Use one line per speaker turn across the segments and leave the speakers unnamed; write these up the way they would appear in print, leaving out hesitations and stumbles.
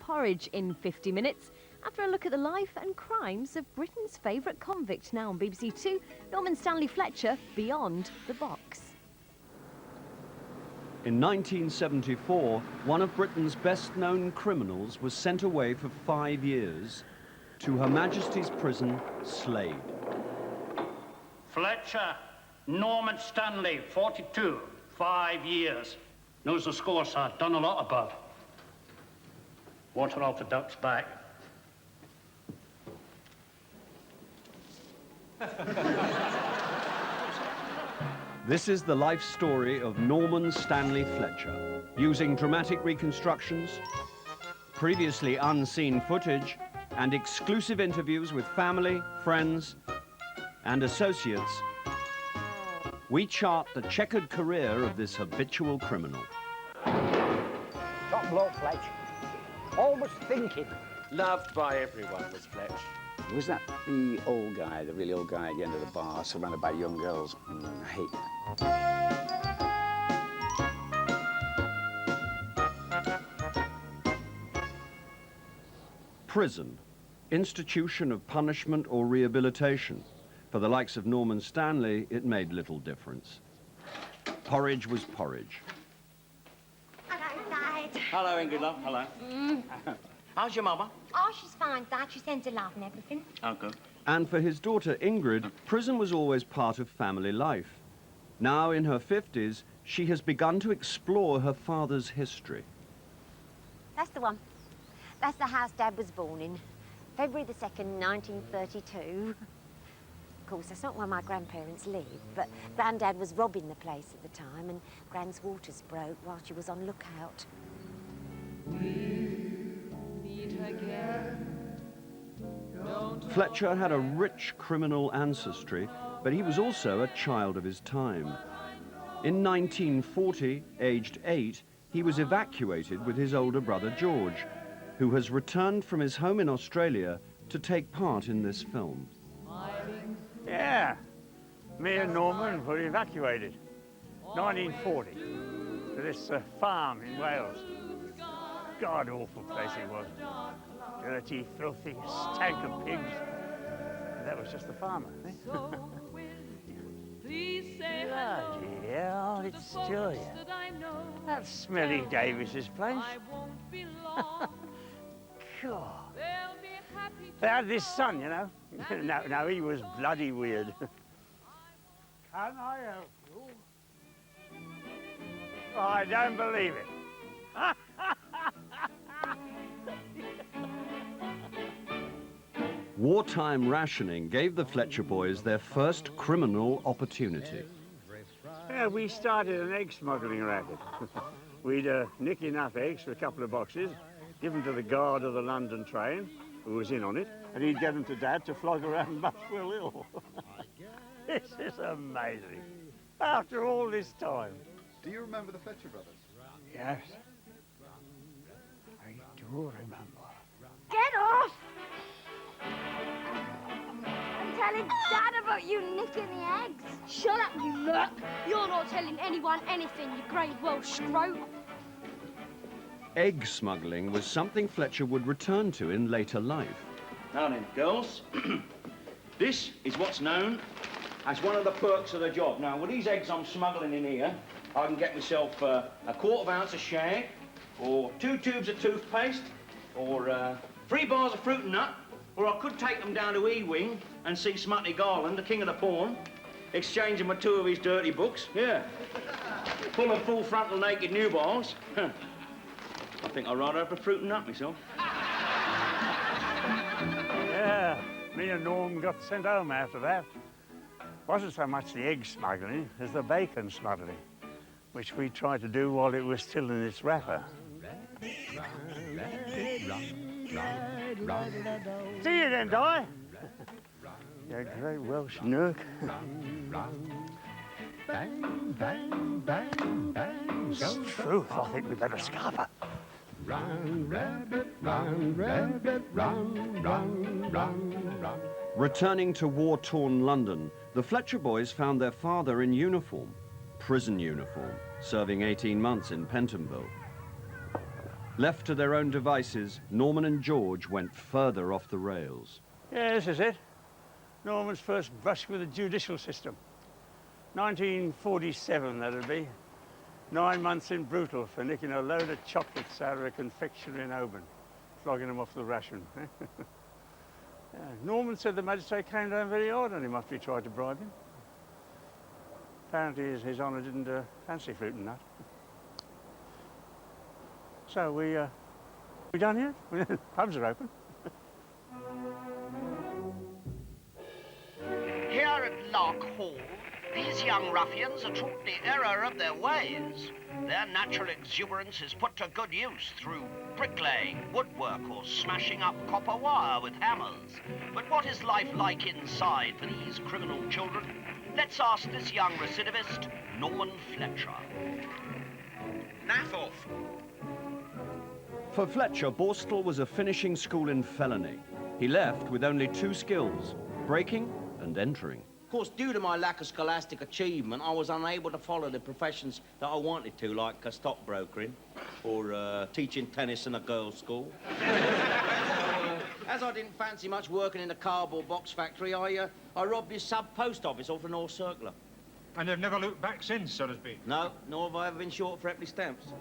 Porridge in 50 minutes after a look at the life and crimes of Britain's favourite convict. Now on BBC Two, Norman Stanley Fletcher, Beyond the Box.
In 1974, one of Britain's best-known criminals was sent away for 5 years to Her Majesty's prison, Slade.
Fletcher, Norman Stanley, 42, 5 years. Knows the score, sir. Done a lot above. Water off the duck's back.
This is the life story of Norman Stanley Fletcher, using dramatic reconstructions, previously unseen footage, and exclusive interviews with family, friends, and associates. We chart the checkered career of this habitual criminal.
Top bloke, Fletch. Always thinking.
Loved by everyone was Fletch.
Was that the old guy, the really old guy at the end of the bar, surrounded by young girls? I hate that.
Prison, institution of punishment or rehabilitation. For the likes of Norman Stanley, it made little difference. Porridge was porridge.
Hello, Dad.
Hello, Ingrid, love. Hello. How's your mama?
Oh, she's fine, Dad. She sends her love and everything.
Oh, good.
And for his daughter Ingrid, prison was always part of family life. Now in her 50s, she has begun to explore her father's history.
That's the one. That's the house Dad was born in. February the 2nd, 1932. Of course, that's not where my grandparents lived, but Grandad was robbing the place at the time, and Gran's waters broke while she was on lookout.
Fletcher had a rich criminal ancestry, but he was also a child of his time. In 1940, aged 8, he was evacuated with his older brother George, who has returned from his home in Australia to take part in this film.
Yeah, me and Norman were evacuated, 1940, to this farm in Wales. God-awful place it was. Dirty, filthy, stank of pigs. And that was just the farmer, eh? Bloody hell, it's Julia. That's Smelly Davis's place. God. They had this son, you know. Now he was bloody weird. Can I help you? Oh, I don't believe it.
Wartime rationing gave the Fletcher boys their first criminal opportunity.
Yeah, we started an egg smuggling racket. We'd nick enough eggs for a couple of boxes, give them to the guard of the London train, who was in on it, and he'd get them to Dad to flog around Muswell Hill. This is amazing. After all this time.
Do you remember the Fletcher brothers?
Yes. I do remember.
Get off! I'm telling Dad about you nicking the eggs.
Shut up, you look. You're not telling anyone anything, you grey Welsh scrote.
Egg smuggling was something Fletcher would return to in later life.
Now then, girls, this is what's known as one of the perks of the job. Now, with these eggs I'm smuggling in here, I can get myself a quarter of an ounce of shag, or 2 tubes of toothpaste, or 3 bars of fruit and nut, or I could take them down to E-Wing and see Smutty Garland, the king of the porn, exchange them with 2 of his dirty books, yeah. Full of full frontal naked newborns. I think I'd rather have a fruit and nut myself.
Yeah, me and Norm got sent home after that. Wasn't so much the egg smuggling as the bacon smuggling, which we tried to do while it was still in its wrapper. See you then, Di. You great Welsh nook.
Bang, bang, bang, bang.
It's truth, I think we better scupper.
Run, rabbit, run, rabbit, run, run, run, run.
Returning to war-torn London, the Fletcher boys found their father in uniform, prison uniform, serving 18 months in Pentonville. Left to their own devices, Norman and George went further off the rails.
Yeah, this is it. Norman's first brush with the judicial system. 1947, that'll be. 9 months in brutal for nicking a load of chocolates out of a confectionery in Oban, flogging them off the ration. Yeah, Norman said the magistrate came down very hard on him after he tried to bribe him. Apparently his honour didn't fancy fruit and nut. So we done here? Pubs are open.
Here at Lark Hall, these young ruffians are taught the error of their ways. Their natural exuberance is put to good use through bricklaying, woodwork, or smashing up copper wire with hammers. But what is life like inside for these criminal children? Let's ask this young recidivist, Norman Fletcher.
Naff off.
For Fletcher, Borstal was a finishing school in felony. He left with only 2 skills, breaking and entering.
Of course, due to my lack of scholastic achievement, I was unable to follow the professions that I wanted to, like stockbrokering or teaching tennis in a girls' school. As I didn't fancy much working in a cardboard box factory, I robbed his sub-post office off the North Circular.
And they've never looked back since, so to speak?
No, nor have I ever been short for Epley stamps.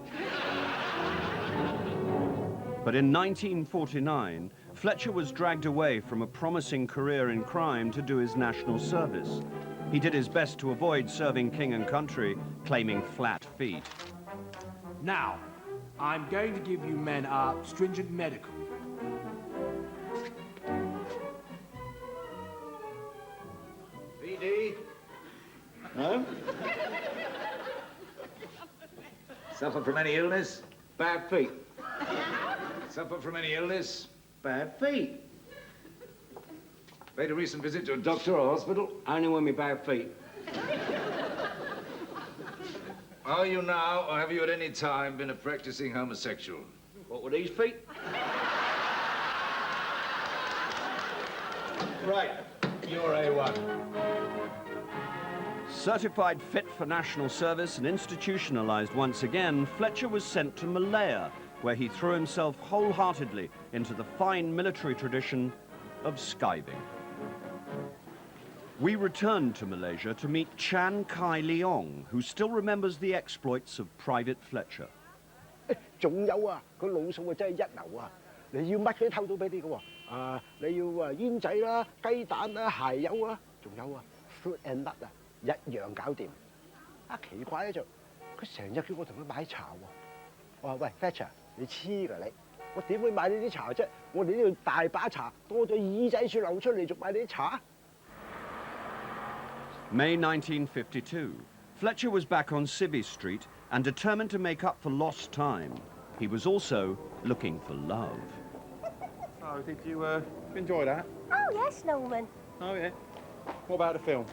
But in 1949, Fletcher was dragged away from a promising career in crime to do his national service. He did his best to avoid serving king and country, claiming flat feet.
Now, I'm going to give you men a stringent medical.
VD?
No?
Suffer from any illness?
Bad feet.
Suffer from any illness?
Bad feet.
Made a recent visit to a doctor or hospital?
Only with me bad feet.
Are you now, or have you at any time been a practicing homosexual?
What were these feet?
Right, you're A1.
Certified fit for national service and institutionalized once again, Fletcher was sent to Malaya, where he threw himself wholeheartedly into the fine military tradition of skiving. We returned to Malaysia to meet Chan Kai Leong, who still remembers the exploits of Private Fletcher.
仲有啊，個老數啊真係一流啊！你要乜佢都偷到俾你嘅喎。你要煙仔啦、雞蛋啦、鞋油啊，仲有啊 fruit and nut 啊，一樣搞掂。奇怪咧就，佢成日叫我同佢買茶喎。我話喂 Fletcher， 你黐㗎你，我點會買呢啲茶啫？我哋呢度大把茶，多咗耳仔樹流出嚟，仲買你啲茶？
May 1952. Fletcher was back on Civvy Street and determined to make up for lost time. He was also looking for love.
Oh, did you enjoy that?
Oh, yes, Norman.
Oh, yeah. What about the film?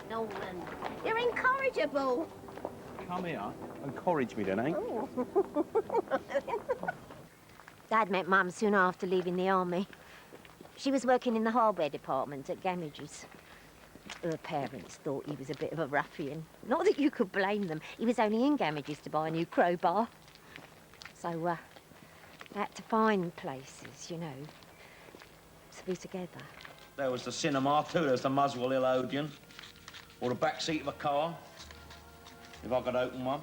Norman, you're incorrigible.
Come here. Encourage me then, eh?
Oh.
Dad met Mum soon after leaving the army. She was working in the hardware department at Gamage's. Her parents thought he was a bit of a ruffian. Not that you could blame them. He was only in Gamage's to buy a new crowbar. So, they had to find places, you know, to be together.
There was the cinema too. There's the Muswell Hill Odeon. Or the back seat of a car, if I could open one.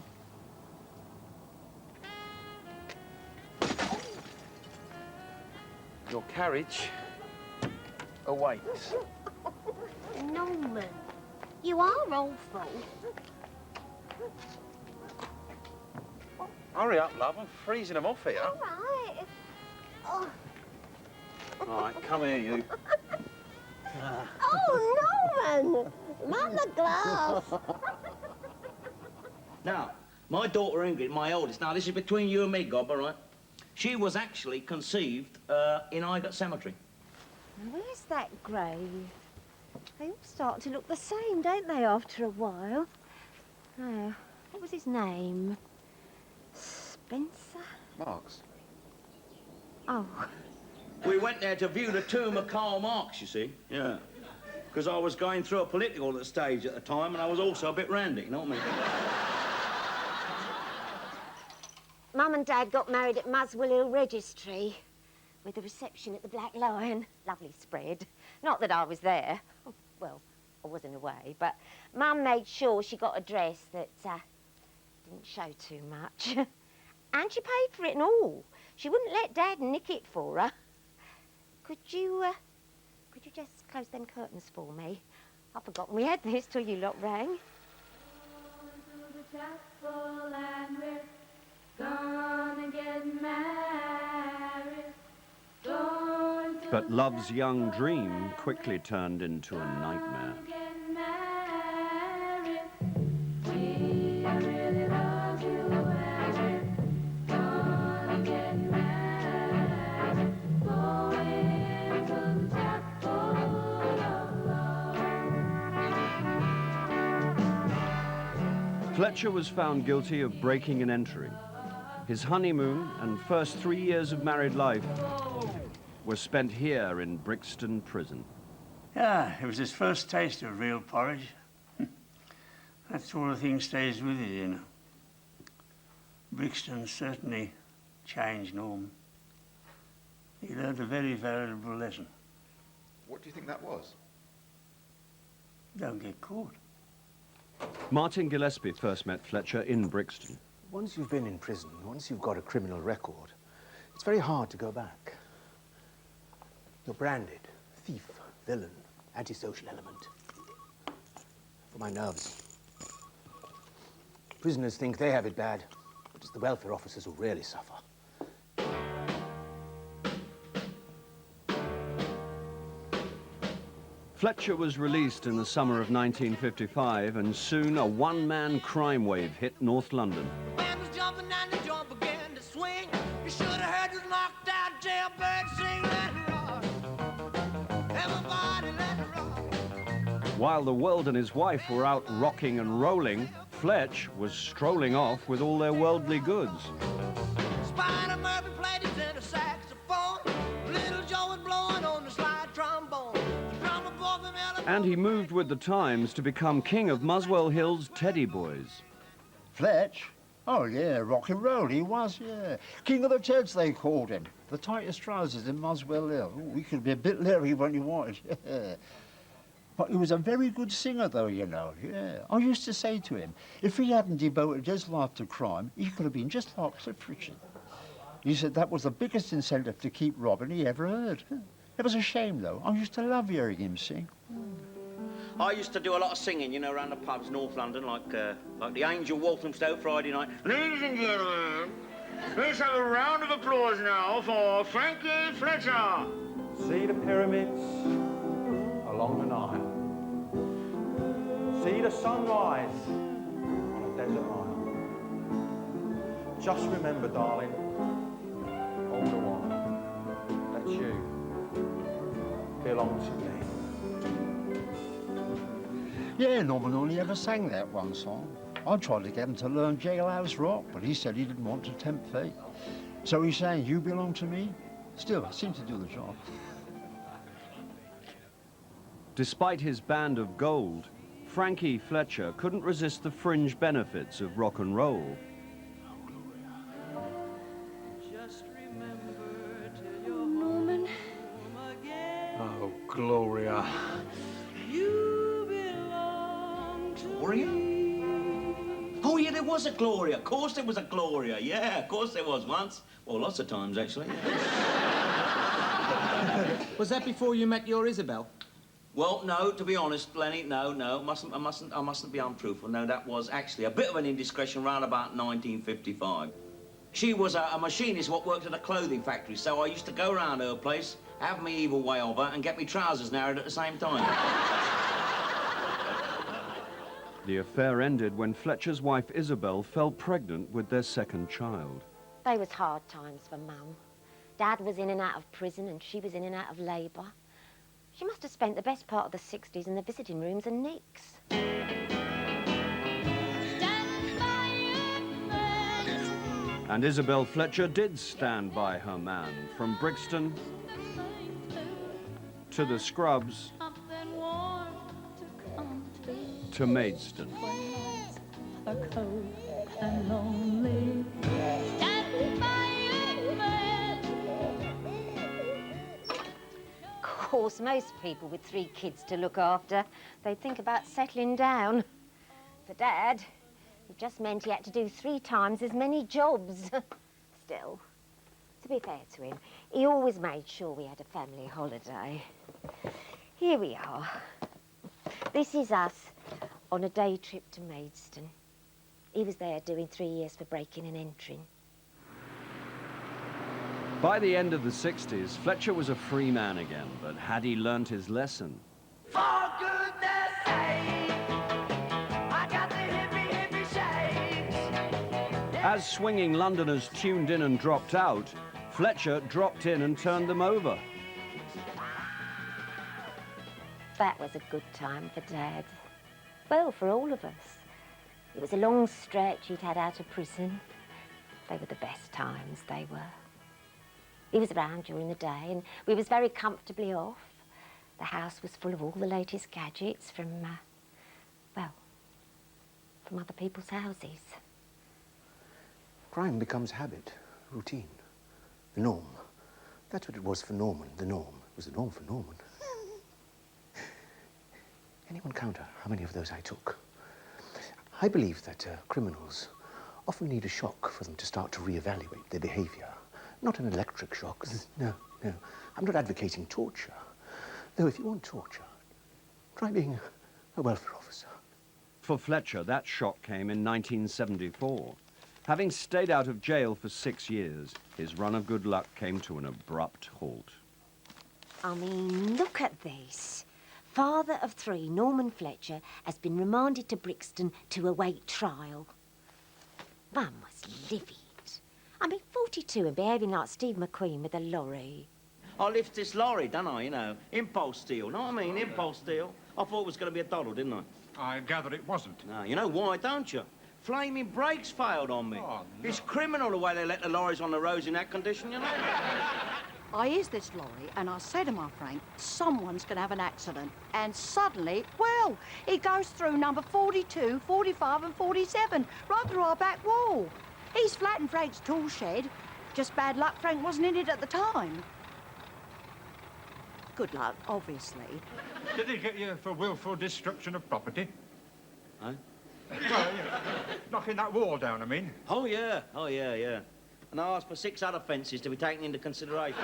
Your carriage awaits.
Norman, you are awful.
Hurry up, love. I'm freezing them off here.
All right. Oh.
All right, come here, you.
Oh, Norman! Not the glass.
Now, my daughter Ingrid, my oldest, now this is between you and me, Gob, all right? She was actually conceived in Highgate Cemetery.
Where's that grave? They all start to look the same, don't they, after a while? Oh, what was his name? Spencer?
Marks.
Oh.
We went there to view the tomb of Karl Marx, you see. Yeah. Because I was going through a political stage at the time, and I was also a bit randy, you know what I mean?
Mum and Dad got married at Muswell Hill Registry with a reception at the Black Lion. Lovely spread. Not that I was there. Well, I was in a way, but Mum made sure she got a dress that didn't show too much. And she paid for it and all. She wouldn't let Dad nick it for her. Could you just close them curtains for me? I'd forgotten we had this till you lot rang.
But love's young dream quickly turned into a nightmare. Fletcher was found guilty of breaking and entering. His honeymoon and first 3 years of married life were spent here in Brixton Prison.
Yeah, it was his first taste of real porridge. That sort of thing stays with you, you know. Brixton certainly changed Norm. He learned a very valuable lesson.
What do you think that was?
Don't get caught.
Martin Gillespie first met Fletcher in Brixton.
Once you've been in prison, once you've got a criminal record, it's very hard to go back. You're branded thief, villain, antisocial element. For my nerves. Prisoners think they have it bad, but it's the welfare officers who really suffer.
Fletcher was released in the summer of 1955, and soon a one-man crime wave hit North London. While the world and his wife were out rocking and rolling, Fletch was strolling off with all their worldly goods. And he moved with the times to become king of Muswell Hill's teddy boys.
Fletch? Oh, yeah, rock and roll, he was, yeah. King of the Teds, they called him. The tightest trousers in Muswell Hill. Ooh, he could be a bit leery when he wanted, yeah. But he was a very good singer, though, you know, yeah. I used to say to him, if he hadn't devoted his life to crime, he could have been just like Cliff Richard. He said that was the biggest incentive to keep robbing he ever heard. It was a shame, though. I used to love hearing him sing.
I used to do a lot of singing, you know, around the pubs, North London, like the Angel Walthamstow Friday night. Ladies and gentlemen, let's have a round of applause now for Frankie Fletcher.
See the pyramids along the Nile. See the sunrise on a desert isle. Just remember, darling, all the while, that you belong to me.
Yeah, Norman only ever sang that one song. I tried to get him to learn Jailhouse Rock, but he said he didn't want to tempt fate. So he sang You Belong to Me. Still, it seemed to do the job.
Despite his band of gold, Frankie Fletcher couldn't resist the fringe benefits of rock and roll.
Norman.
Oh, Gloria.
Gloria? Oh, yeah, there was a Gloria. Of course there was a Gloria. Yeah, of course there was once. Well, lots of times, actually.
Was that before you met your Isabel?
Well, no, to be honest, Lenny, no. I mustn't be untruthful. No, that was actually a bit of an indiscretion around about 1955. She was a machinist what worked at a clothing factory, so I used to go around her place, have me evil way of her, and get me trousers narrowed at the same time.
The affair ended when Fletcher's wife Isabel fell pregnant with their second child.
They was hard times for Mum. Dad was in and out of prison and she was in and out of labour. She must have spent the best part of the 60s in the visiting rooms and nicks.
And Isabel Fletcher did stand by her man, from Brixton to the Scrubs to Maidstone.
Are cold and lonely.
course, most people with 3 kids to look after, they'd think about settling down. For Dad, it just meant he had to do 3 times as many jobs. Still, to be fair to him, he always made sure we had a family holiday. Here we are. This is us on a day trip to Maidstone. He was there doing 3 years for breaking and entering.
By the end of the 60s, Fletcher was a free man again, but had he learnt his lesson?
For goodness sake, I got the hippie shakes.
As swinging Londoners tuned in and dropped out, Fletcher dropped in and turned them over.
That was a good time for Dad. Well, for all of us. It was a long stretch he'd had out of prison. They were the best times, they were. He was around during the day and we was very comfortably off. The house was full of all the latest gadgets from, well, from other people's houses.
Crime becomes habit, routine, the norm. That's what it was for Norman, the norm. It was the norm for Norman. Anyone count how many of those I took? I believe that criminals often need a shock for them to start to reevaluate their behavior. Not an electric shock. No, no. I'm not advocating torture. Though if you want torture, try being a welfare officer.
For Fletcher, that shock came in 1974. Having stayed out of jail for 6 years, his run of good luck came to an abrupt halt.
I mean, look at this. Father of 3, Norman Fletcher, has been remanded to Brixton to await trial. One was livid. I mean, 42 and behaving like Steve McQueen with a lorry.
I lift this lorry, don't I, you know? Impulse steel, know what I mean? Impulse steel. I thought it was going to be a doddle, didn't I?
I gather it wasn't.
No, you know why, don't you? Flaming brakes failed on me.
Oh, no.
It's criminal the way they let the lorries on the roads in that condition, you know?
I hears this lorry and I say to my friend, someone's going to have an accident. And suddenly, well, it goes through number 42, 45 and 47, right through our back wall. He's flat in Frank's tool shed. Just bad luck Frank wasn't in it at the time. Good luck, obviously.
Did he get you for willful destruction of property?
Huh?
Well, yeah, knocking that wall down, I mean.
Oh, yeah. Oh, yeah, yeah. And I asked for 6 other offences to be taken into consideration.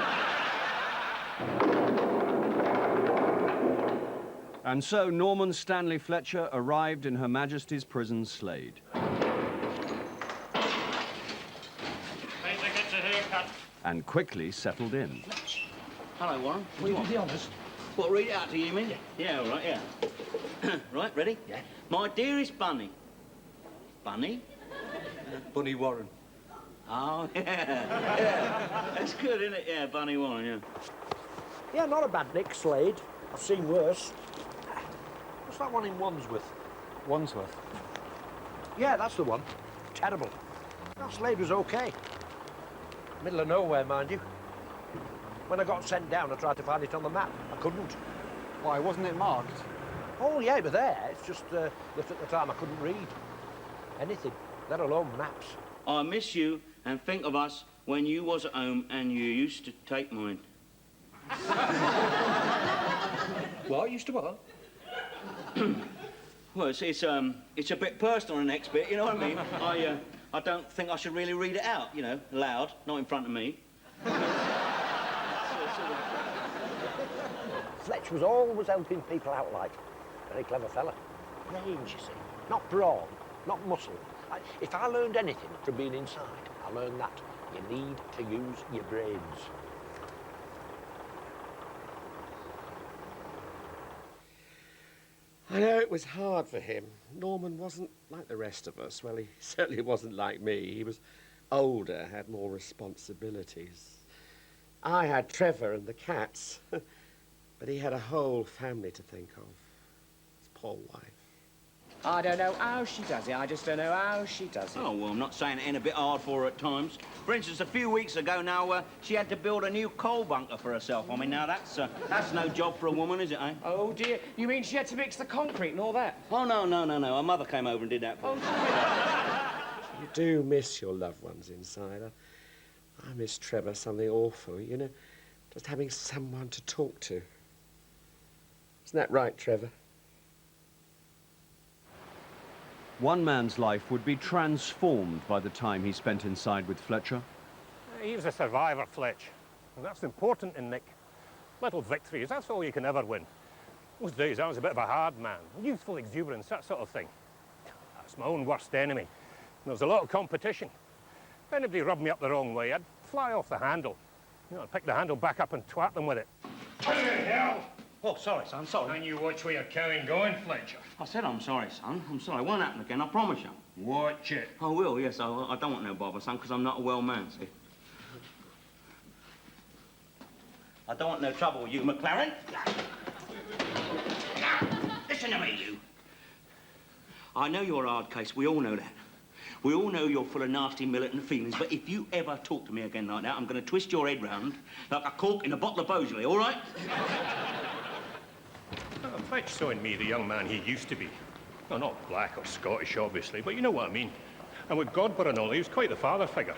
And so Norman Stanley Fletcher arrived in Her Majesty's prison Slade.
Paper gets a haircut.
And quickly settled in.
Hello, Warren.
Will you do the honours?
What, read it out to you, mean? Yeah, all right, yeah. Right, ready?
Yeah.
My dearest Bunny. Bunny?
Bunny Warren.
Oh, yeah. Yeah. That's good, isn't it? Yeah, Bunny Warren, yeah.
Yeah, not a bad nick, Slade. I've seen worse. What's that one in Wandsworth?
Wandsworth?
Yeah, that's the one. Terrible. That Slade was okay. Middle of nowhere, mind you. When I got sent down, I tried to find it on the map. I couldn't.
Why, wasn't it marked?
Oh, yeah, but there. It's just that at the time I couldn't read anything, let alone maps.
I miss you and think of us when you was at home and you used to take mine.
What? Used to what?
Well, it's a bit personal, the next bit, you know what I mean? I don't think I should really read it out, you know, loud, not in front of me.
Fletch was always helping people out like. Very clever fella. Brains, you see. Not brawn, not muscle. If I learned anything from being inside, I learned that. You need to use your brains.
I know it was hard for him. Norman wasn't like the rest of us. Well, he certainly wasn't like me. He was older, had more responsibilities. I had Trevor and the cats, but he had a whole family to think of. His poor wife.
I don't know how she does it. I just don't know how she does it.
Oh, well, I'm not saying it ain't a bit hard for her at times. For instance, a few weeks ago now, she had to build a new coal bunker for herself. I mean, now that's no job for a woman, is it, eh?
Oh, dear. You mean she had to mix the concrete and all that?
Oh, no. Her mother came over and did that for her.
You do miss your loved ones inside. I miss Trevor something awful, you know, just having someone to talk to. Isn't that right, Trevor?
One man's life would be transformed by the time he spent inside with Fletcher.
He was a survivor, Fletch. And that's important in Nick. Little victories, that's all you can ever win. Those days, I was a bit of a hard man. Youthful exuberance, that sort of thing. That's my own worst enemy. And there was a lot of competition. If anybody rubbed me up the wrong way, I'd fly off the handle. You know, I'd pick the handle back up and twat them with it.
What the hell? Oh, sorry, son, sorry.
And you watch where you're carrying going, Fletcher.
I said I'm sorry, son. I'm sorry. It won't happen again, I promise you.
Watch it.
I will, yes. I don't want no bother, son, because I'm not a well man, see. I don't want no trouble with you, McLaren. Listen to me, you. I know you're a hard case. We all know that. We all know you're full of nasty militant feelings, but if you ever talk to me again like that, I'm going to twist your head round like a cork in a bottle of Beaujolais, all right?
Fletch saw in me the young man he used to be. Well, not black or Scottish, obviously, but you know what I mean. And with Godber and all, he was quite the father figure.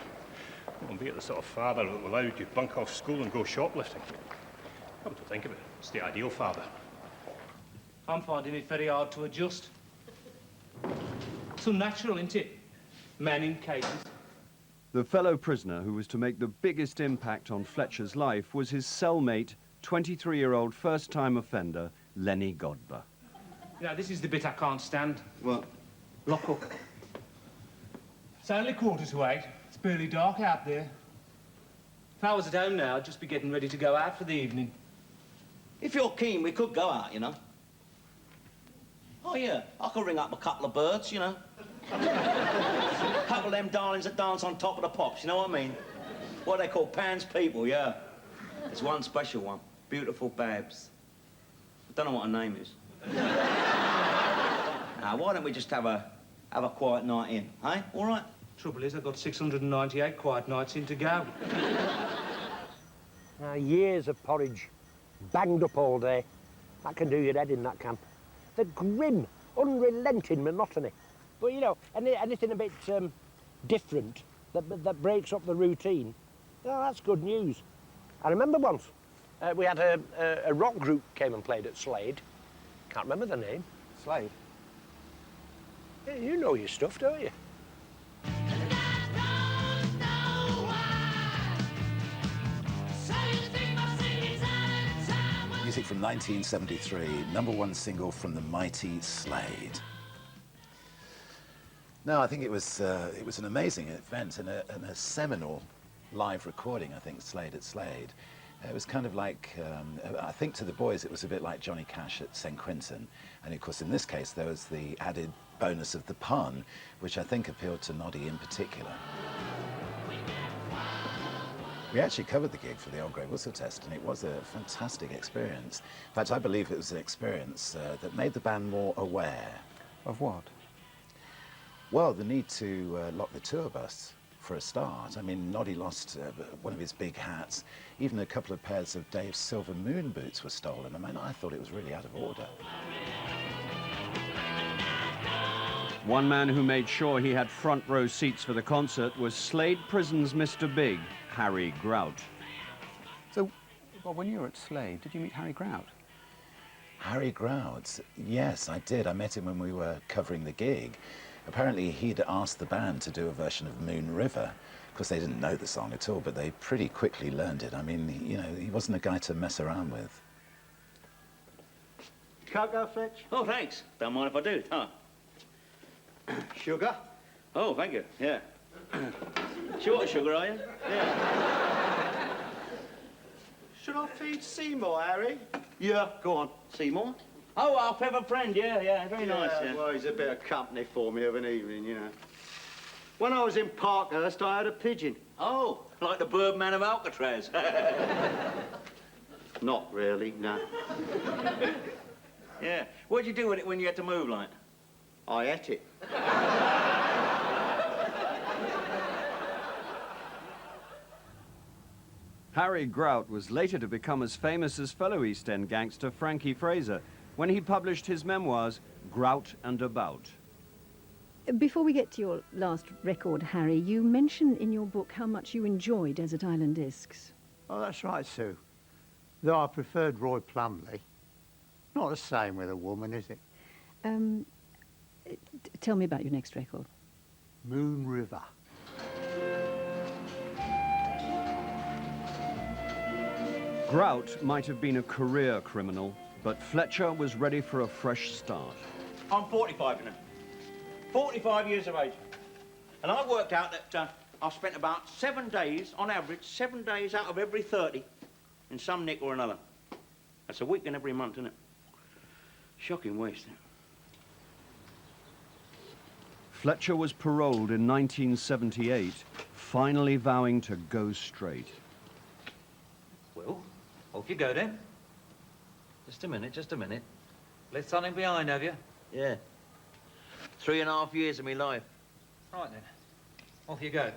Albeit the sort of father that allowed you to bunk off school and go shoplifting. Come to think of it, it's the ideal father.
I'm finding it very hard to adjust. So natural, isn't it? Man in cases.
The fellow prisoner who was to make the biggest impact on Fletcher's life was his cellmate, 23-year-old first-time offender, Lenny Godber.
You know, this is the bit I can't stand.
What?
Lock up. It's only 7:45. It's barely dark out there. If I was at home now, I'd just be getting ready to go out for the evening.
If you're keen, we could go out, you know. Oh, yeah, I could ring up a couple of birds, you know. A couple of them darlings that dance on top of the pops, you know what I mean? What they call Pan's people, yeah. There's one special one, beautiful Babs. I don't know what her name is. Now, why don't we just have a quiet night in, eh? All right?
Trouble is, I've got 698 quiet nights in to go.
Now, years of porridge, banged up all day. That can do your head in that camp. The grim, unrelenting monotony. But, you know, anything a bit different that breaks up the routine, oh, that's good news. I remember once, we had a rock group came and played at Slade. Can't remember the name.
Slade?
Yeah, you know your stuff, don't you?
Music from 1973, #1 single from the mighty Slade. No, I think it was an amazing event and a seminal live recording, I think, Slade at Slade. It was kind of like, I think to the boys it was a bit like Johnny Cash at St. Quentin. And of course in this case there was the added bonus of the pun, which I think appealed to Noddy in particular. We actually covered the gig for the Old Grey Whistle Test, and it was a fantastic experience. In fact, I believe it was an experience that made the band more aware.
Of what?
Well, the need to lock the tour bus, for a start. I mean, Noddy lost one of his big hats. Even a couple of pairs of Dave's silver moon boots were stolen. I mean, I thought it was really out of order.
One man who made sure he had front row seats for the concert was Slade Prison's Mr. Big, Harry Grout.
So, well, when you were at Slade, did you meet Harry Grout?
Harry Grout? Yes, I did. I met him when we were covering the gig. Apparently, he'd asked the band to do a version of Moon River. Of course, they didn't know the song at all, but they pretty quickly learned it. I mean, you know, he wasn't a guy to mess around with.
Cocoa, Fletch? Oh, thanks. Don't mind if I do, huh? Sugar? Oh, thank you, yeah. Short sugar, are you? Yeah.
Should I feed Seymour, Harry?
Yeah, go on. Seymour? Oh, our clever friend, yeah, very nice, yeah.
Well, he's a bit of company for me of an evening, you know. When I was in Parkhurst, I had a pigeon.
Oh, like the Birdman of Alcatraz.
Not really, no.
Yeah. What'd you do with it when you had to move, like?
I ate it.
Harry Grout was later to become as famous as fellow East End gangster Frankie Fraser when he published his memoirs, Grout and About.
Before we get to your last record, Harry, you mention in your book how much you enjoyed Desert Island Discs.
Oh, that's right, Sue. Though I preferred Roy Plumley. Not the same with a woman, is it?
Tell me about your next record.
Moon River.
Grout might have been a career criminal, but Fletcher was ready for a fresh start.
I'm 45 now. 45 years of age. And I worked out that I've spent about 7 days, on average, 7 days out of every 30 in some nick or another. That's a week in every month, isn't it? Shocking waste.
Fletcher was paroled in 1978, finally vowing to go straight.
Well, off you go then. Just a minute, just a minute. Left something behind, have you?
Yeah. 3.5 years of my life.
Right then. Off you go.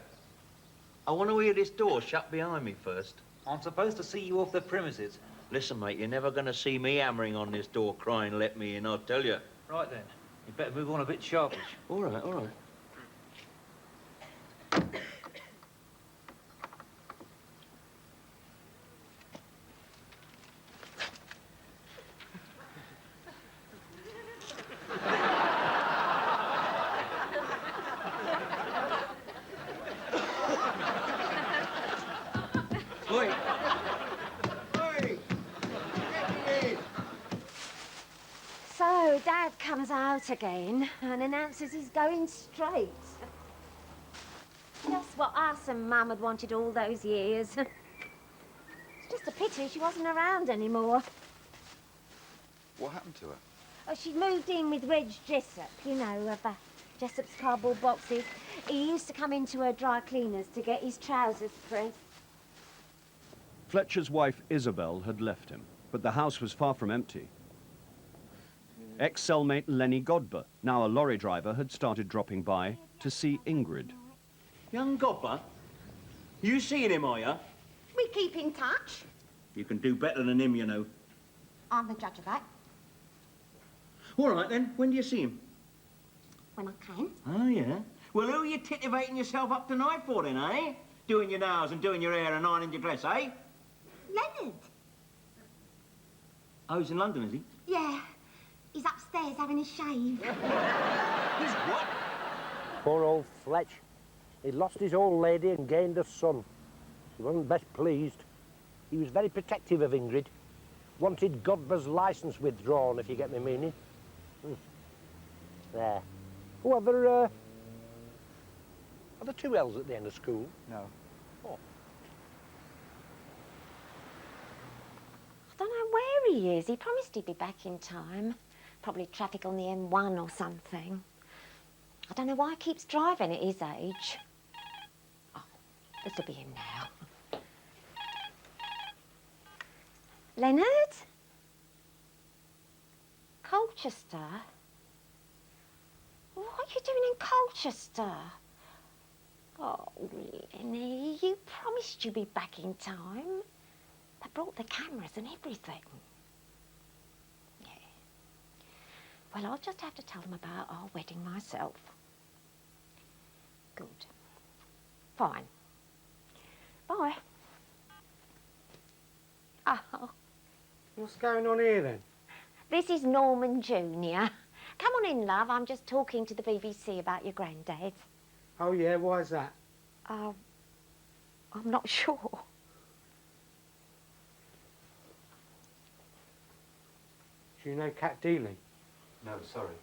I want to hear this door shut behind me first.
I'm supposed to see you off the premises.
Listen, mate, you're never going to see me hammering on this door crying, let me in, I'll tell you.
Right then. You better move on a bit sharpish.
All right, all right.
So, Dad comes out again and announces he's going straight. Just what us and Mum had wanted all those years. It's just a pity she wasn't around anymore.
What happened to her?
Oh, she'd moved in with Reg Jessup, you know, of Jessup's cardboard boxes. He used to come into her dry cleaners to get his trousers pressed.
Fletcher's wife, Isabel, had left him, but the house was far from empty. Ex-cellmate Lenny Godber, now a lorry driver, had started dropping by to see Ingrid.
Young Godber? You seeing him, are you?
We keep in touch.
You can do better than him, you know.
I'm the judge of that.
All right, then. When do you see him?
When I can.
Oh, yeah? Well, who are you titivating yourself up tonight for, then, eh? Doing your nails and doing your hair and ironing your dress, eh?
Leonard.
Oh, he's in London, is he?
Yeah. He's upstairs having a shave.
He's what?
Poor old Fletch. He lost his old lady and gained a son. He wasn't best pleased. He was very protective of Ingrid. Wanted Godber's licence withdrawn, if you get me meaning. There. Oh, are there 2 L's at the end of school?
No.
Oh.
I don't know where he is. He promised he'd be back in time. Probably traffic on the M1 or something. I don't know why he keeps driving at his age. Oh, this'll be him now. Leonard? Colchester? What are you doing in Colchester? Oh, Lenny, you promised you'd be back in time. They brought the cameras and everything. Yeah. Well, I'll just have to tell them about our wedding myself. Good. Fine. Bye. Oh.
What's going on here, then?
This is Norman Jr. Come on in, love. I'm just talking to the BBC about your granddad.
Oh, yeah, why is that?
I'm not sure.
Do you know Cat Dealey?
No, sorry.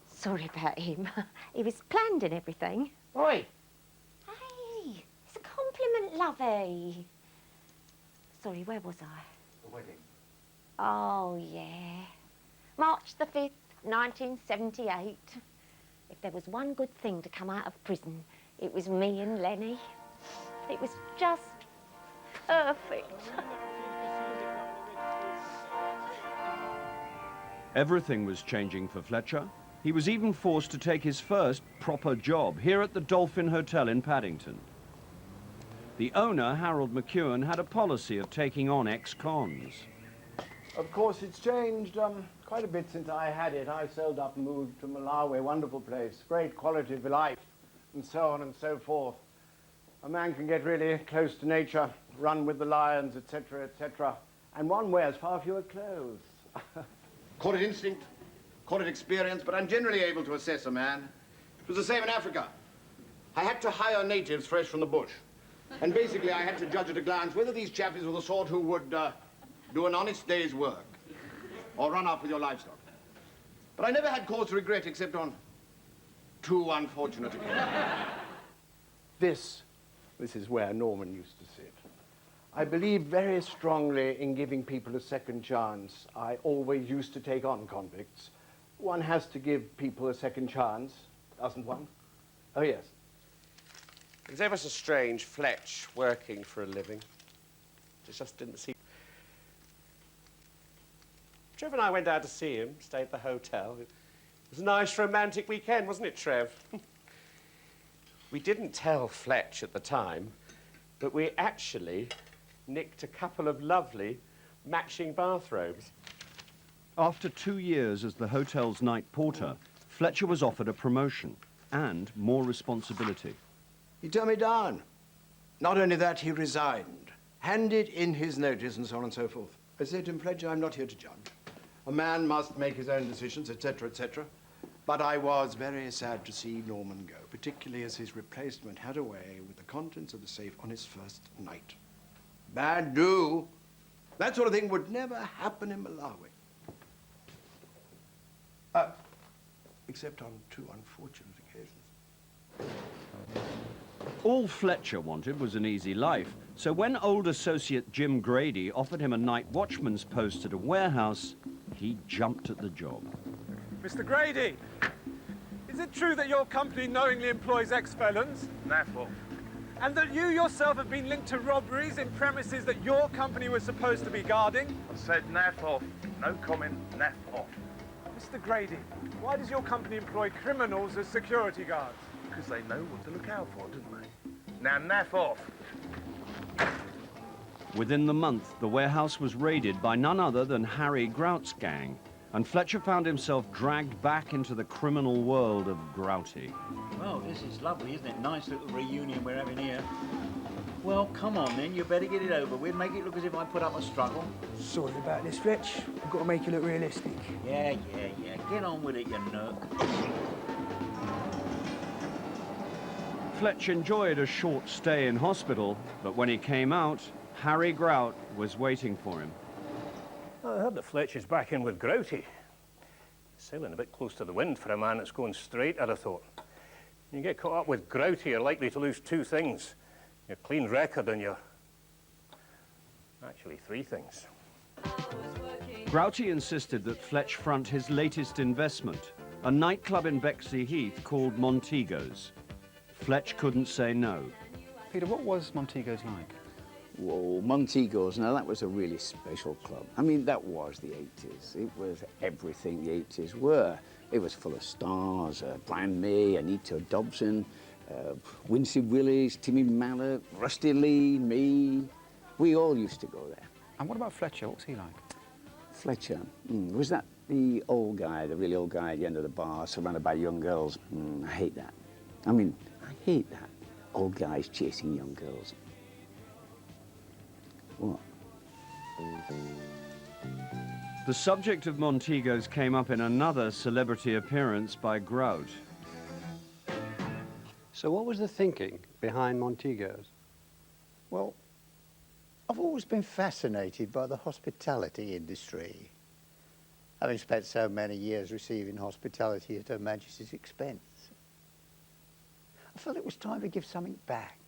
Sorry about him. He was planned and everything.
Oi!
Hey, it's a compliment, lovey. Sorry, where was I?
The wedding.
Oh, yeah. March the 5th, 1978. If there was one good thing to come out of prison, it was me and Lenny. It was just perfect.
Everything was changing for Fletcher. He was even forced to take his first proper job here at the Dolphin Hotel in Paddington. The owner, Harold McEwen, had a policy of taking on ex-cons.
Of course, it's changed quite a bit since I had it. I sold up and moved to Malawi, wonderful place, great quality of life, and so on and so forth.
A man can get really close to nature, run with the lions, etc., etc., and one wears far fewer clothes.
Call it instinct, call it experience, but I'm generally able to assess a man. It was the same in Africa. I had to hire natives fresh from the bush. And basically, I had to judge at a glance whether these chappies were the sort who would do an honest day's work or run off with your livestock. But I never had cause to regret except on two unfortunate occasions.
This is where Norman used to sit. I believe very strongly in giving people a second chance. I always used to take on convicts. One has to give people a second chance, doesn't one? Oh, yes.
It was ever so strange, Fletch working for a living. It just didn't seem... Trev and I went out to see him, stayed at the hotel. It was a nice romantic weekend, wasn't it, Trev? We didn't tell Fletch at the time, but we actually nicked a couple of lovely matching bathrobes.
After 2 years as the hotel's night porter, Fletcher was offered a promotion and more responsibility.
He turned me down. Not only that, he resigned, handed in his notice and so on and so forth. I said to him, Fletcher, I'm not here to judge. A man must make his own decisions, etc., etc. But I was very sad to see Norman go, particularly as his replacement had away with the contents of the safe on his first night. Bad do. That sort of thing would never happen in Malawi. Except on two unfortunate occasions.
All Fletcher wanted was an easy life, so when old associate Jim Grady offered him a night watchman's post at a warehouse, he jumped at the job.
Mr. Grady, is it true that your company knowingly employs ex-felons?
Therefore.
And that you yourself have been linked to robberies in premises that your company was supposed to be guarding?
I said naff off. No comment, naff off.
Mr. Grady, why does your company employ criminals as security guards?
Because they know what to look out for, don't they? Now naff off.
Within the month, the warehouse was raided by none other than Harry Grout's gang, and Fletcher found himself dragged back into the criminal world of Grouty.
Well, this is lovely, isn't it? Nice little reunion we're having here. Well, come on then, you better get it over with. Make it look as if I put up a struggle.
Sorry about this, Fletch. I've got to make you look realistic.
Yeah. Get on with it, you nerd.
Fletch enjoyed a short stay in hospital, but when he came out, Harry Grout was waiting for him.
I heard that Fletch is back in with Grouty. Sailing a bit close to the wind for a man that's going straight, I'd have thought. You get caught up with Grouty, you're likely to lose two things. Your clean record and your... Actually, three things.
Grouty insisted that Fletch front his latest investment, a nightclub in Bexley Heath called Montego's. Fletch couldn't say no.
Peter, what was Montego's like?
Whoa, Montego's, now that was a really special club. I mean, that was the 80s. It was everything the 80s were. It was full of stars, Brian May, Anita Dobson, Wincy Willis, Timmy Mallet, Rusty Lee, me. We all used to go there.
And what about Fletcher? What was he like?
Fletcher, was that the old guy, the really old guy at the end of the bar, surrounded by young girls? I hate that. I mean, I hate that. Old guys chasing young girls. What?
The subject of Montego's came up in another celebrity appearance by Grout.
So what was the thinking behind Montego's?
Well, I've always been fascinated by the hospitality industry, having spent so many years receiving hospitality at Her Majesty's expense. I felt it was time to give something back.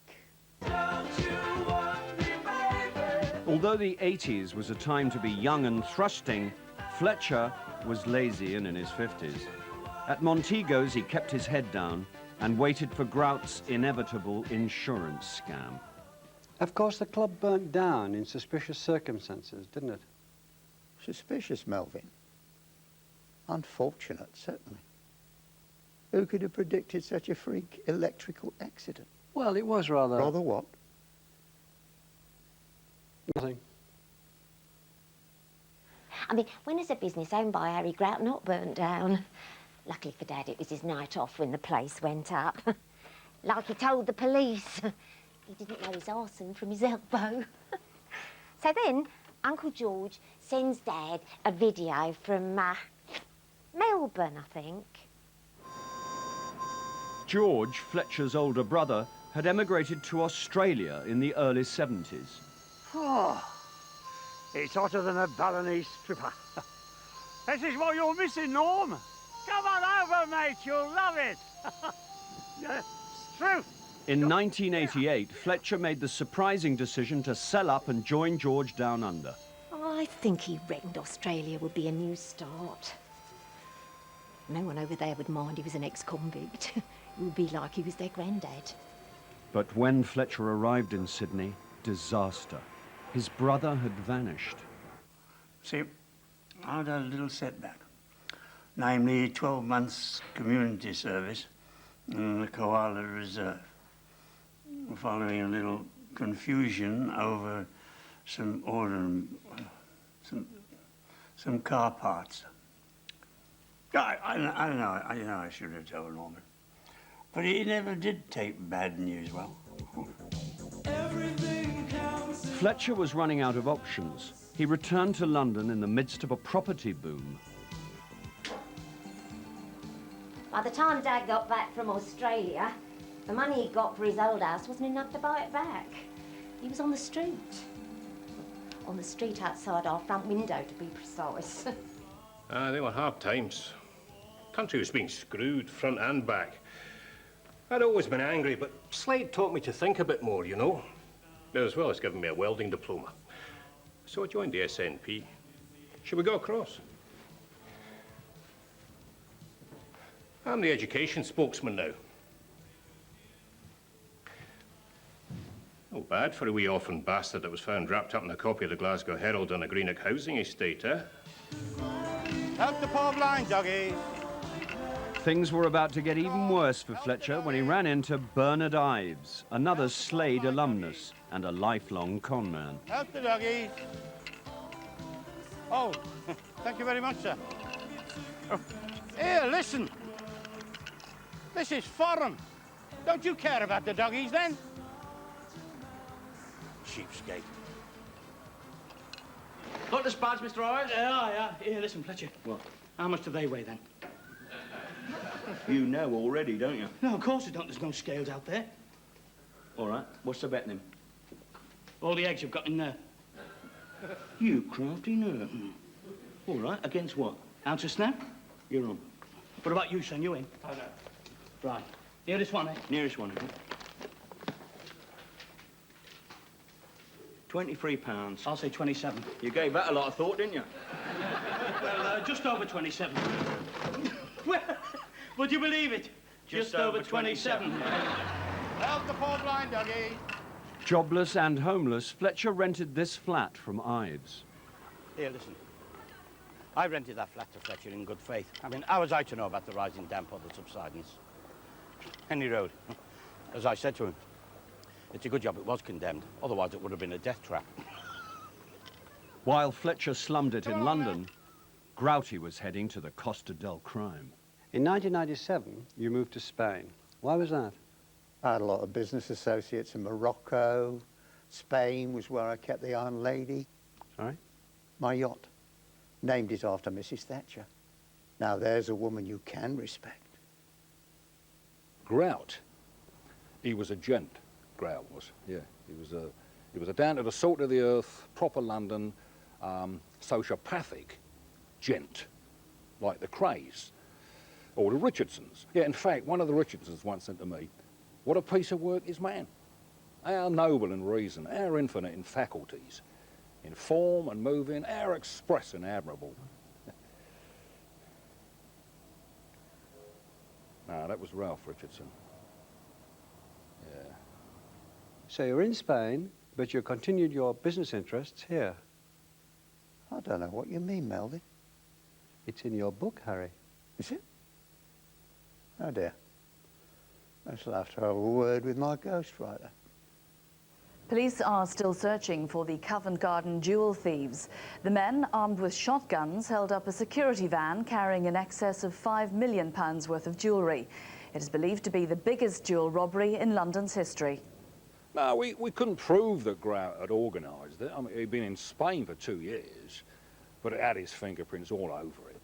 Although the 80s was a time to be young and thrusting, Fletcher was lazy and in his 50s. At Montego's, he kept his head down and waited for Grout's inevitable insurance scam.
Of course, the club burnt down in suspicious circumstances, didn't it?
Suspicious, Melvin. Unfortunate, certainly. Who could have predicted such a freak electrical accident?
Well, it was rather...
Rather what?
Nothing.
I mean, when is a business owned by Harry Grout not burnt down? Luckily for Dad, it was his night off when the place went up. Like he told the police. He didn't know his arson from his elbow. So then, Uncle George sends Dad a video from Melbourne, I think.
George, Fletcher's older brother, had emigrated to Australia in the early 70s.
Oh, it's hotter than a Balinese stripper. This is what you're missing, Norm. Come on over, mate, you'll love it. Yeah, it's true.
In 1988, Fletcher made the surprising decision to sell up and join George down under.
I think he reckoned Australia would be a new start. No one over there would mind he was an ex-convict. It would be like he was their granddad.
But when Fletcher arrived in Sydney, disaster. His brother had vanished.
See, I'd had a little setback. Namely, 12 months community service in the Koala Reserve. Following a little confusion over some some car parts. I know I should have told Norman. But he never did take bad news well.
Fletcher was running out of options. He returned to London in the midst of a property boom.
By the time Dad got back from Australia, the money he got for his old house wasn't enough to buy it back. He was on the street. On the street outside our front window, to be precise.
They were hard times. Country was being screwed front and back. I'd always been angry, but Slade taught me to think a bit more, you know, as well as giving me a welding diploma. So I joined the SNP. Should we go across? I'm the education spokesman now. No bad for a wee orphan bastard that was found wrapped up in a copy of the Glasgow Herald on a Greenock housing estate, eh?
Help the poor blind, doggy.
Things were about to get even worse for Fletcher when he ran into Bernard Ives, another Slade alumnus and a lifelong con man.
Help the doggies. Oh, thank you very much, sir. Oh. Here, listen. This is foreign. Don't you care about the doggies, then? Cheapskate.
Got the spuds, Mr. Ives?
Yeah. Here, listen, Fletcher.
What?
How much do they weigh, then?
You know already, don't you?
No, of course I don't. There's no scales out there.
All right. What's the bet, then?
All the eggs you've got in there.
You crafty nerd. All right. Against what?
Ounce of snap?
You're on.
What about you, son? You in?
I know.
Right. Nearest one, eh?
Nearest one, eh? £23.
I'll say 27.
You gave that a lot of thought, didn't you?
Well, just over 27. Well, would you believe it? Just over 27.
Help the poor blind doggy.
Jobless and homeless, Fletcher rented this flat from Ives.
Here, listen. I rented that flat to Fletcher in good faith. I mean, how was I to know about the rising damp or the subsidence? Henry Road. As I said to him, it's a good job it was condemned. Otherwise, it would have been a death trap.
While Fletcher slummed it in London, Grouty was heading to the Costa del Crime.
In 1997, you moved to Spain. Why was that?
I had a lot of business associates in Morocco. Spain was where I kept the Iron Lady.
Sorry?
My yacht. Named it after Mrs. Thatcher. Now there's a woman you can respect.
Grout. He was a gent, Grout was, yeah. He was a down to the salt of the earth, proper London, sociopathic gent, like the Crays, or the Richardsons. Yeah, in fact, one of the Richardsons once said to me, "What a piece of work is man. How noble in reason, how infinite in faculties, in form and moving, how express and admirable." No, that was Ralph Richardson. Yeah.
So you're in Spain, but you continued your business interests here.
I don't know what you mean, Melvin.
It's in your book, Harry.
Is it? Oh dear. I shall have to have a word with my ghostwriter.
Police are still searching for the Covent Garden jewel thieves. The men, armed with shotguns, held up a security van carrying in excess of £5 million worth of jewellery. It is believed to be the biggest jewel robbery in London's history.
No, we couldn't prove that Grout had organised it. I mean, he'd been in Spain for 2 years, but it had his fingerprints all over it.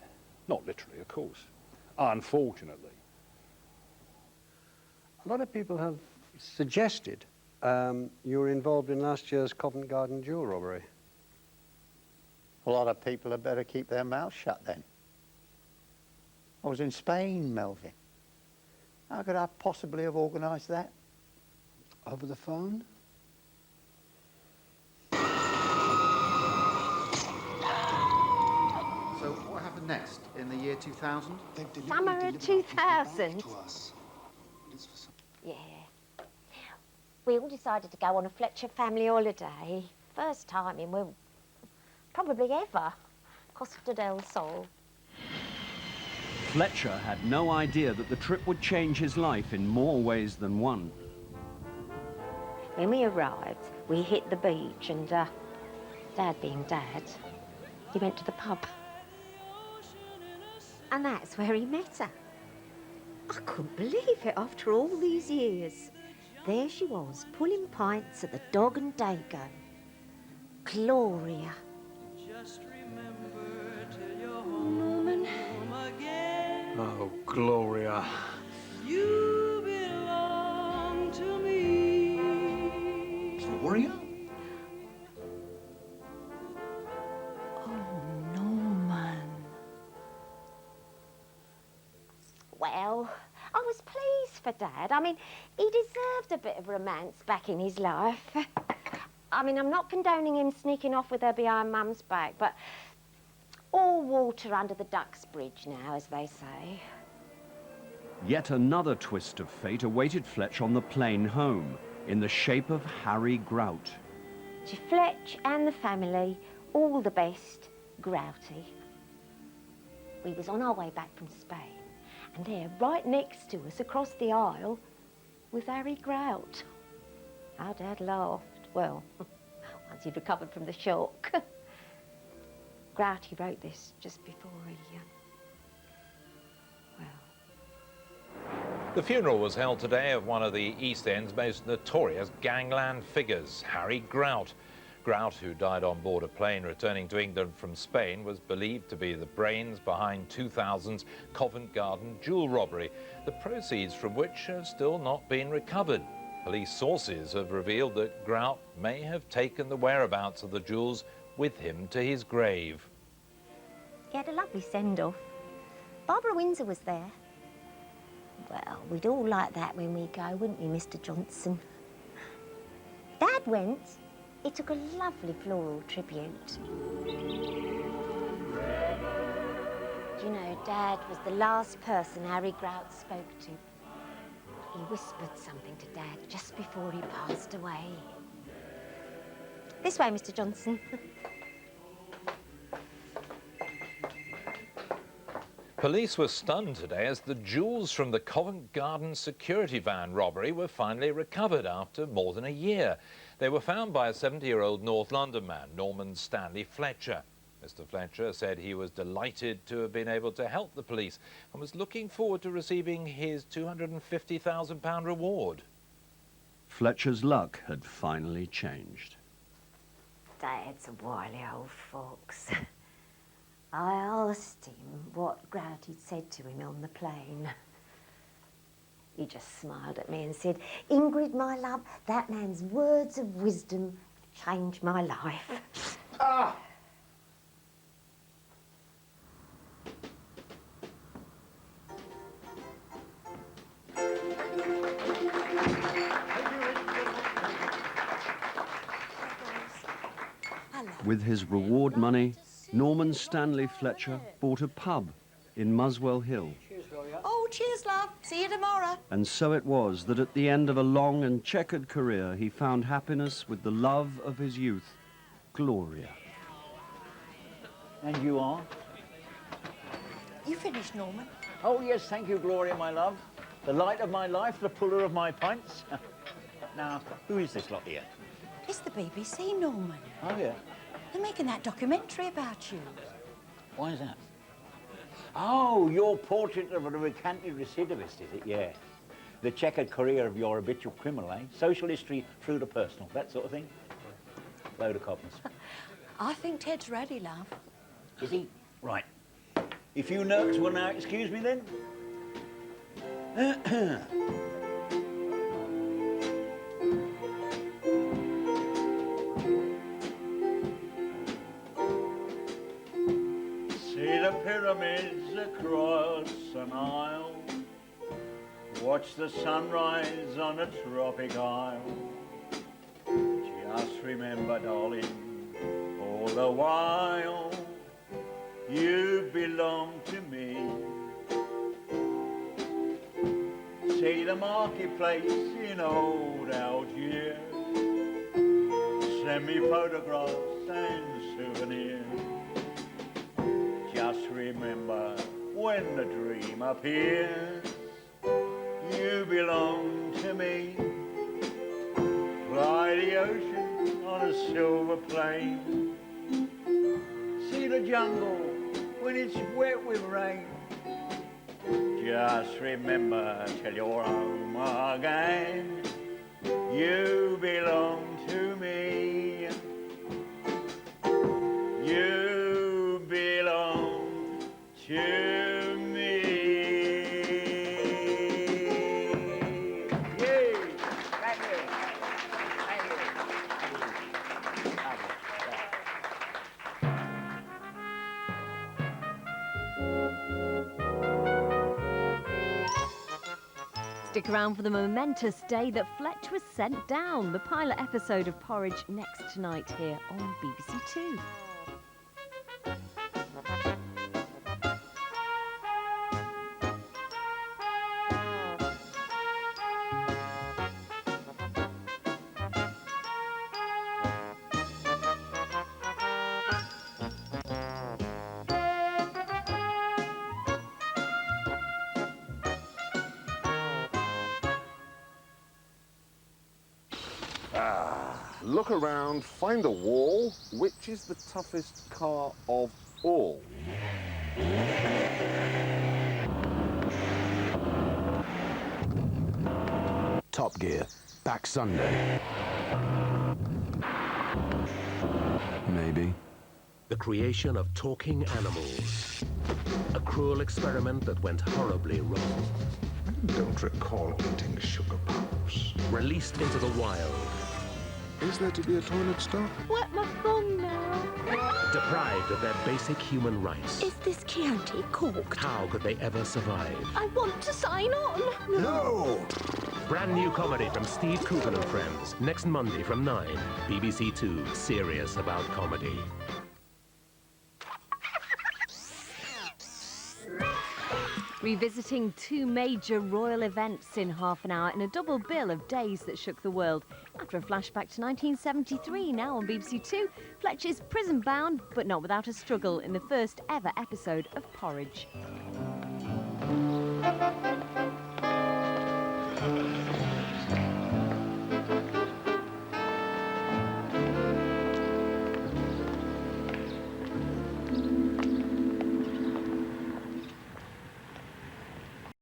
Not literally, of course. Unfortunately.
A lot of people have suggested you were involved in last year's Covent Garden jewel robbery.
A lot of people had better keep their mouths shut then. I was in Spain, Melvin. How could I possibly have organised that?
Over the phone?
So what happened next in the year 2000?
Summer of 2000? Yeah. We all decided to go on a Fletcher family holiday. First time in, well, probably ever. Costa del Sol.
Fletcher had no idea that the trip would change his life in more ways than one.
When we arrived, we hit the beach and, Dad being Dad, he went to the pub. And that's where he met her. I couldn't believe it after all these years. There she was, pulling pints at the Dog and Dago. Gloria.
Norman.
Oh, Gloria.
You belong to me.
Gloria?
Oh, Norman.
Well, I was pleased for Dad. I mean, he deserved a bit of romance back in his life. I mean, I'm not condoning him sneaking off with her behind Mum's back, but all water under the duck's bridge now, as they say.
Yet another twist of fate awaited Fletch on the plane home, in the shape of Harry Grout.
To Fletch and the family, all the best, Grouty. We was on our way back from Spain, and there, right next to us, across the aisle, was Harry Grout. Our Dad laughed. Well, once he'd recovered from the shock. Grouty wrote this just before he,
The funeral was held today of one of the East End's most notorious gangland figures, Harry Grout. Grout, who died on board a plane returning to England from Spain, was believed to be the brains behind 2000's Covent Garden jewel robbery, the proceeds from which have still not been recovered. Police sources have revealed that Grout may have taken the whereabouts of the jewels with him to his grave.
He had a lovely send-off. Barbara Windsor was there. Well, we'd all like that when we go, wouldn't we, Mr. Johnson? Dad went. He took a lovely floral tribute. Do you know, Dad was the last person Harry Grout spoke to. He whispered something to Dad just before he passed away. This way, Mr. Johnson.
Police were stunned today as the jewels from the Covent Garden security van robbery were finally recovered after more than a year. They were found by a 70-year-old North London man, Norman Stanley Fletcher. Mr. Fletcher said he was delighted to have been able to help the police and was looking forward to receiving his £250,000 reward.
Fletcher's luck had finally changed.
Dad's a wily old fox. I asked him what Grouty'd said to him on the plane. He just smiled at me and said, "Ingrid, my love, that man's words of wisdom changed my life."
Ah!
With his reward money, Norman Stanley Fletcher bought a pub in Muswell Hill.
Oh, cheers, love. See you tomorrow.
And so it was that at the end of a long and checkered career, he found happiness with the love of his youth, Gloria.
And you are?
You finished, Norman?
Oh, yes, thank you, Gloria, my love. The light of my life, the puller of my pints. Now, who is this lot here?
It's the BBC, Norman.
Oh, yeah.
They're making that documentary about you.
Why is that? Oh, your portrait of a recanted recidivist, is it? Yeah. The checkered career of your habitual criminal, eh? Social history through to personal, that sort of thing. Load of coppers.
I think Ted's ready, love.
Is he? Right. If you nerds will now excuse me then.
See the pyramids across an aisle. Watch the sunrise on a tropic isle. Just remember, darling, all the while you belong to me. See the marketplace in old Algiers. Send me photographs and souvenirs. Just remember, when the dream appears, you belong to me. Fly the ocean on a silver plane. See the jungle when it's wet with rain. Just remember till you're home again, you belong to me. You belong to me. Yay! Thank you. Thank
Stick around for the momentous day that Fletch was sent down. The pilot episode of Porridge next tonight here on BBC Two.
Look around, find a wall. Which is the toughest car of all?
Top Gear, back Sunday. Maybe.
The creation of talking animals. A cruel experiment that went horribly wrong.
I don't recall eating sugar puffs.
Released into the wild.
Is there to be a toilet stop?
Wet my thumb now.
Deprived of their basic human rights.
Is this Chianti corked?
How could they ever survive?
I want to sign on.
No! Brand new comedy from Steve Coogan and Friends. Next Monday from 9. BBC Two, serious about comedy.
Revisiting two major royal events in half an hour in a double bill of days that shook the world. After a flashback to 1973, now on BBC Two, Fletch is prison-bound, but not without a struggle in the first ever episode of Porridge.